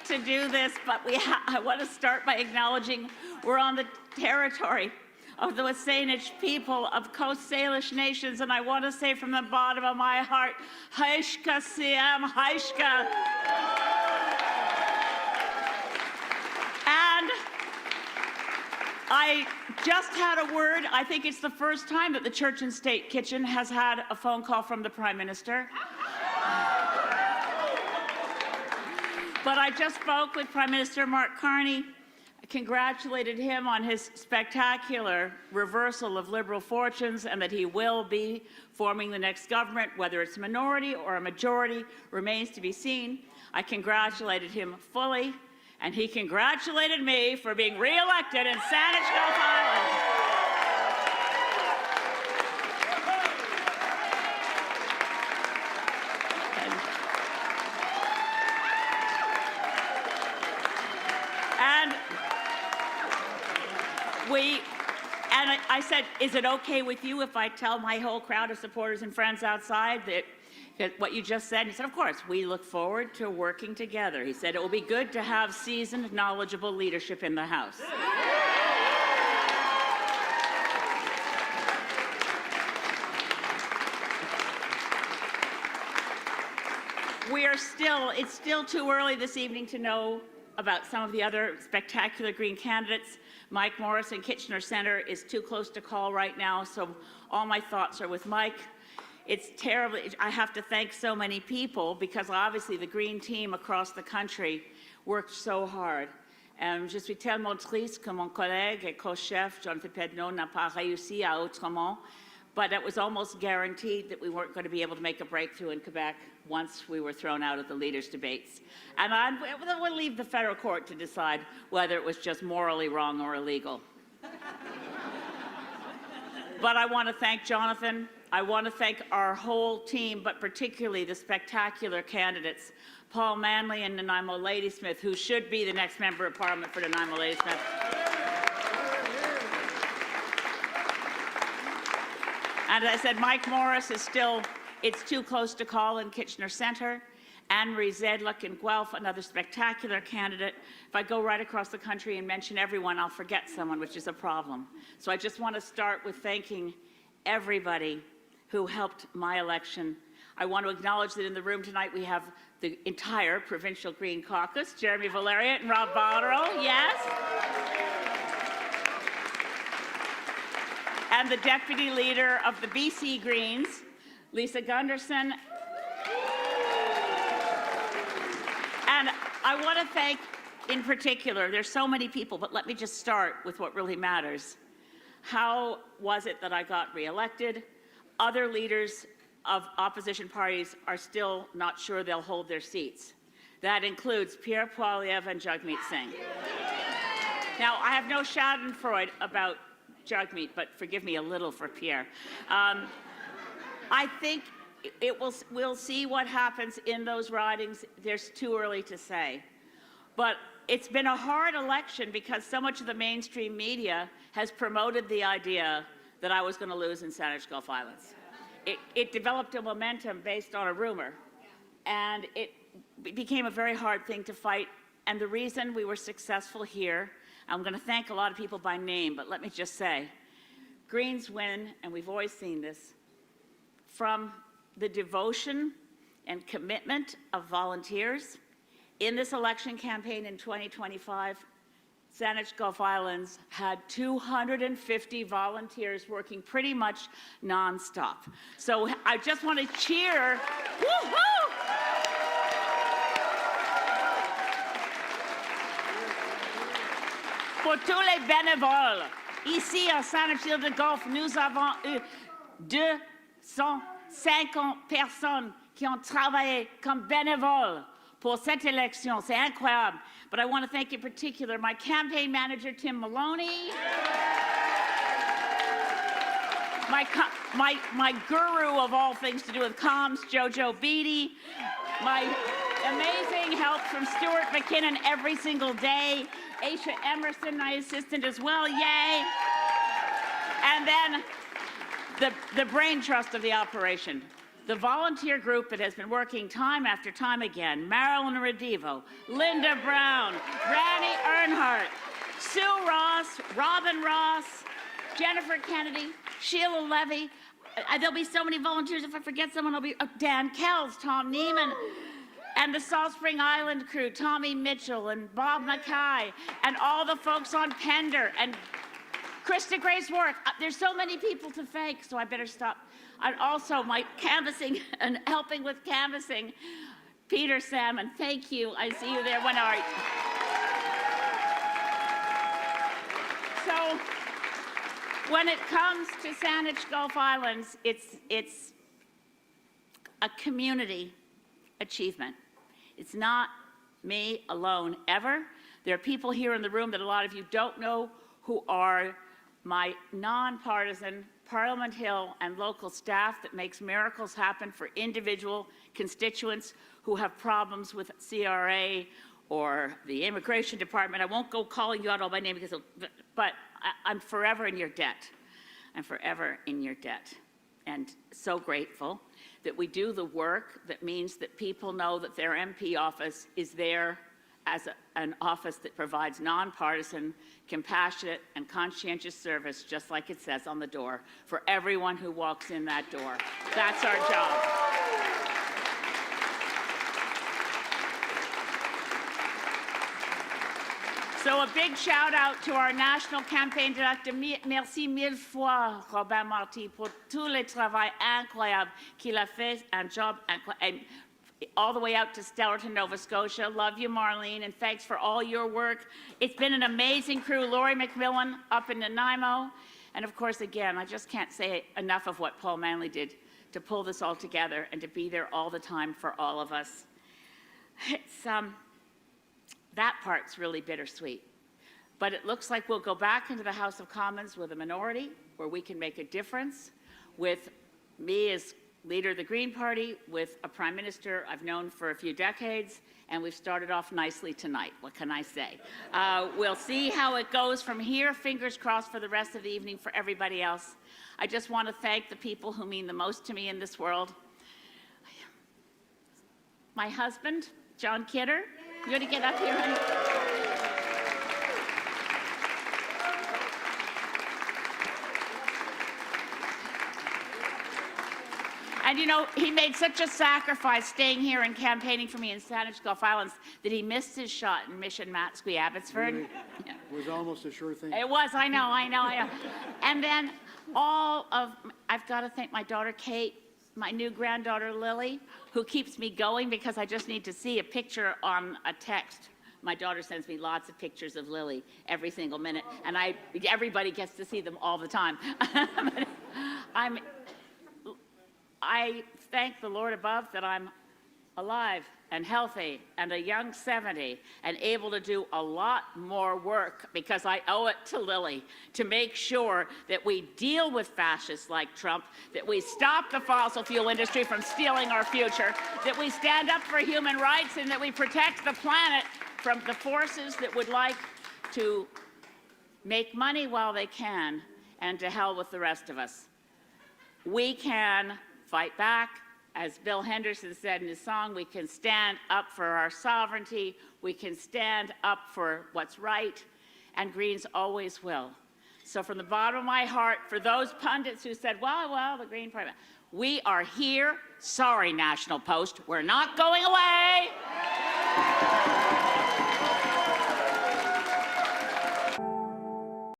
to do this, but I want to start by acknowledging we're on the territory of the Saanich people of Coast Salish nations, and I want to say from the bottom of my heart, Haishka Siam Haishka. And I just had a word. I think it's the first time that the Church and State Kitchen has had a phone call from the Prime Minister. But I just spoke with Prime Minister Mark Carney. I congratulated him on his spectacular reversal of Liberal fortunes and that he will be forming the next government. Whether it's a minority or a majority remains to be seen. I congratulated him fully, and he congratulated me for being re-elected in Saanich-Gulf Islands. And I said, is it okay with you if I tell my whole crowd of supporters and friends outside that what you just said? And he said, of course, we look forward to working together. He said, it will be good to have seasoned, knowledgeable leadership in the House. It's still too early this evening to know about some of the other spectacular Green candidates. Mike Morris in Kitchener Centre is too close to call right now, so all my thoughts are with Mike. It's terrible. I have to thank so many people because obviously the Green team across the country worked so hard. Je suis tellement triste que mon collègue et co-chef, Jonathan Pedneau, n'a pas réussi à Outremont, but it was almost guaranteed that we weren't going to be able to make a breakthrough in Quebec once we were thrown out of the leaders' debates. And we'll leave the federal court to decide whether it was just morally wrong or illegal. But I want to thank Jonathan. I want to thank our whole team, but particularly the spectacular candidates, Paul Manley and Nanaimo Ladysmith, who should be the next member of Parliament for Nanaimo Ladysmith. And as I said, Mike Morris is still, it's too close to call in Kitchener Centre. Anne-Marie Zedluck in Guelph, another spectacular candidate. If I go right across the country and mention everyone, I'll forget someone, which is a problem. So I just want to start with thanking everybody who helped my election. I want to acknowledge that in the room tonight we have the entire Provincial Green Caucus, Jeremy Valeriot and Rob Botterill, yes. And the Deputy Leader of the BC Greens, Lisa Gunderson. And I want to thank, in particular, there's so many people, but let me just start with what really matters. How was it that I got re-elected? Other leaders of opposition parties are still not sure they'll hold their seats. That includes Pierre Poilievre and Jagmeet Singh. Now, I have no schadenfreude about Jagmeet, but forgive me a little for Pierre. I think we'll see what happens in those ridings. There's too early to say. But it's been a hard election because so much of the mainstream media has promoted the idea that I was going to lose in Saanich-Gulf Islands. It developed a momentum based on a rumor, and it became a very hard thing to fight. And the reason we were successful here, I'm going to thank a lot of people by name, but let me just say, Greens win, and we've always seen this, from the devotion and commitment of volunteers. In this election campaign in 2025, Saanich-Gulf Islands had 250 volunteers working pretty much non-stop. So I just want to cheer. Woo-hoo! Pour tous les bénévoles, ici à Saanich-Gulf, nous avons eu 250 personnes qui ont travaillé comme bénévoles pour cette élection. C'est incroyable. But I want to thank in particular my campaign manager, Tim Maloney, my guru of all things to do with comms, Jojo Beattie, my amazing help from Stuart McKinnon every single day, Aisha Emerson, my assistant as well, yay. And then the brain trust of the operation, The volunteer group that has been working time after time again, Marilyn Redivo, Linda Brown, Randy Earnhardt, Sue Ross, Robin Ross, Jennifer Kennedy, Sheila Levy. There'll be so many volunteers. If I forget someone, I'll be Dan Kells, Tom Neiman, and the Salt Spring Island crew, Tommy Mitchell and Bob Mackay, and all the folks on Pender and Krista Grace Warwick. There's so many people to thank, so I better stop. And also my canvassing and helping with canvassing, Peter Salmon. Thank you. I see you there. When are you? So when it comes to Saanich-Gulf Islands, it's a community achievement. It's not me alone ever. There are people here in the room that a lot of you don't know who are my nonpartisan Parliament Hill and local staff that makes miracles happen for individual constituents who have problems with CRA or the Immigration Department. I won't go calling you out all by name, but I'm forever in your debt. I'm forever in your debt. And so grateful that we do the work that means that people know that their MP office is there as an office that provides nonpartisan, compassionate, and conscientious service, just like it says on the door, for everyone who walks in that door. That's our job. So a big shout out to our national campaign director. Merci mille fois, Robin Marty, pour tout le travail incroyable qu'il a fait, un job incroyable. All the way out to Stellarton, Nova Scotia. Love you, Marlene, and thanks for all your work. It's been an amazing crew. Laurie McMillan up in Nanaimo. And of course, again, I just can't say enough of what Paul Manley did to pull this all together and to be there all the time for all of us. It's, that part's really bittersweet. But it looks like we'll go back into the House of Commons with a minority where we can make a difference, with me as leader of the Green Party, with a Prime Minister I've known for a few decades, and we've started off nicely tonight. What can I say? We'll see how it goes from here. Fingers crossed for the rest of the evening for everybody else. I just want to thank the people who mean the most to me in this world. My husband, John Kidder. You want to get up here, honey? And you know, he made such a sacrifice staying here and campaigning for me in Saanich-Gulf Islands that he missed his shot in Mission Matsqui, Abbotsford. It was almost a sure thing. It was, I know. And then I've got to thank my daughter Kate, my new granddaughter Lily, who keeps me going because I just need to see a picture on a text. My daughter sends me lots of pictures of Lily every single minute, and everybody gets to see them all the time. I thank the Lord above that I'm alive and healthy and a young 70 and able to do a lot more work, because I owe it to Lily to make sure that we deal with fascists like Trump, that we stop the fossil fuel industry from stealing our future, that we stand up for human rights, and that we protect the planet from the forces that would like to make money while they can, and to hell with the rest of us. We can fight back. As Bill Henderson said in his song, we can stand up for our sovereignty, we can stand up for what's right, and Greens always will. So from the bottom of my heart, for those pundits who said, well, the Green Party, we are here. Sorry, National Post, we're not going away.